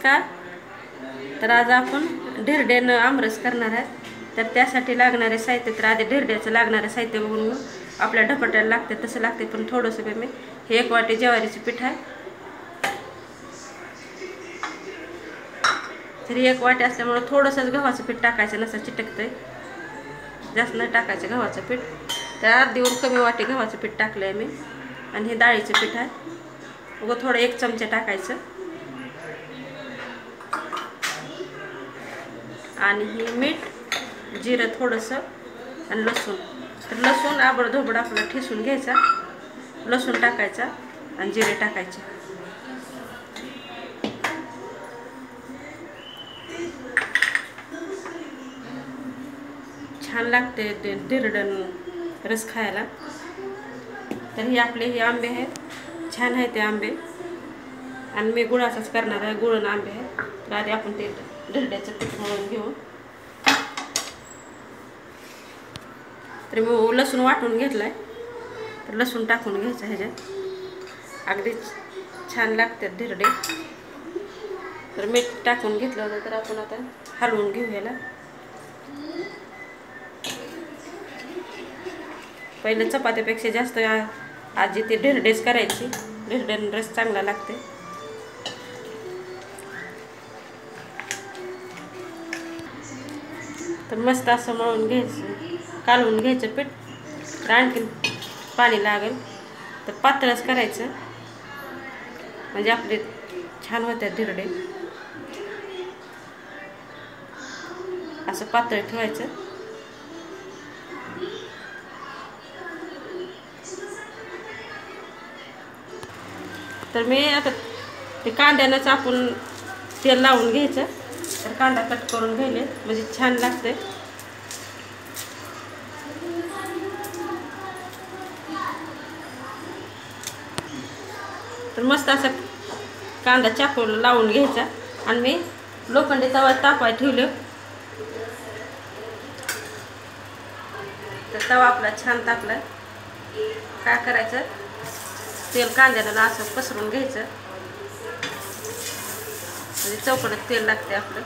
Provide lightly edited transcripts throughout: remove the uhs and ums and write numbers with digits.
नमस्कार. तर आज आपण धिरड्यानं आमरस करणार आहे. तर त्यासाठी लागणारे साहित्य, तर आधी धिरड्याचं लागणारे साहित्य बघून आपल्या ढपाट्याला लागते तसं लागते, पण थोडंसं मी हे 1 वाटी ज्वारीचं पीठ आहे. तर 1 वाटी असल्यामुळे थोडंसंच गव्हाचं पीठ टाकायचं, नसं चिटकतंय, जास्त नाही टाकायचं गव्हाचं पीठ. तर अर्धीहून कमी वाटी गव्हाचं पीठ टाकलं आहे मी. आणि हे डाळीचं पीठ आहे, उगं थोडं 1 चमचा टाकायचं. आणि हे मीठ, जिरं थोडंसं आणि लसूण. तर लसूण आबडधोबड आपलं ठेसून घ्यायचा, लसूण टाकायचा आणि जिरे टाकायचे. छान लागते धिरडं रस खायला. तर हे आपले हे आंबे आहेत, छान आहे ते आंबे. आणि मी गुळाचाच करणार आहे, गुळ आणि आंबे आहे. तर आधी आपण ते धिरड्याचं पीठ मळून घेऊ. तर मी लसूण वाटून घेतलाय, तर लसूण टाकून घ्यायचं ह्याच्यात. अगदी छान लागतात धिरडे. तर मीठ टाकून घेतलं होतं, तर आपण आता हलवून घेऊ ह्याला. पहिलं चपात्यापेक्षा जास्त आजी ते धिरडेच करायची. धिरड्यानं रस चांगला लागते. तर मस्त असं मळून घ्यायचं, कालवून घ्यायचं पीठ. तर आणखीन पाणी लागेल, तर पातळच करायचं, म्हणजे आपले छान होतात धिरडे. असं पातळ ठेवायचं. तर मी आता ते कांद्यानंच आपण तेल लावून घ्यायचं. तर कांदा कट करून घ्यायले, म्हणजे छान लागते. तर मस्त असं कांदा चाकू लावून घ्यायचा. आणि मी लोखंडी तवा तापवाय ठेवलं. तर तवा आपला छान तापला. काय करायचं, तेल कांद्याला असं पसरून घ्यायचं, म्हणजे चौकड्यात तेल लागते आपलं.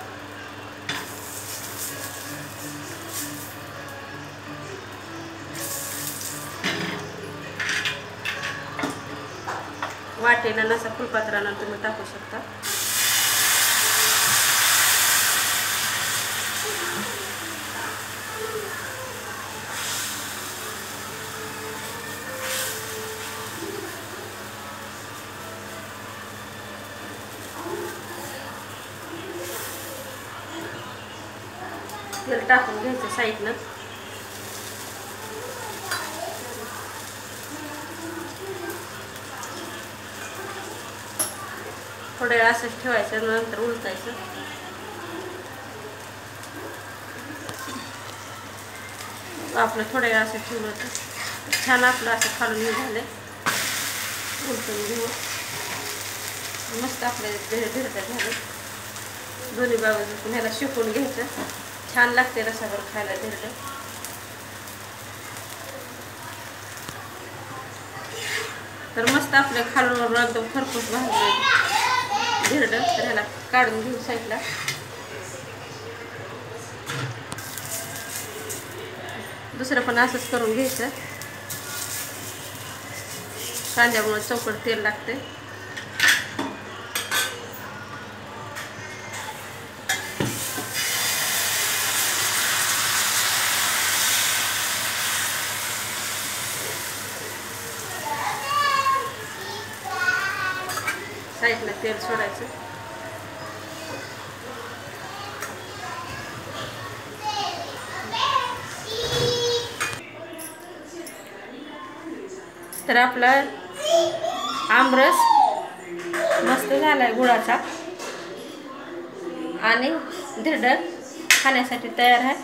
वाटेला नसा फुलपात्राला तुम्ही टाकू शकता. तेल टाकून घ्यायचं साईडनं. थोड्या वेळ असंच ठेवायचं, नंतर उलटायचं. आपलं थोड्या वेळ असं ठेवलं होतं, छान आपलं असं खालून हे झालं. उलटून घेऊ. मस्त आपले धिरड्या झाले. दोन्ही बाजून ह्याला शिकून घ्यायचं. छान लागते रसावर खायला धिरडं. तर मस्त आपले खालून एकदम खरपूस भाजले धिरडं. तर ह्याला काढून घेऊ साईडला. दुसरं पण असंच करून घ्यायचं. कांद्यामुळे चौकट तेल लागते. साईडला तेल सोडायचं. तर आपला आमरस मस्त झालाय गुळाचा, आणि धिरडं खाण्यासाठी तयार आहे.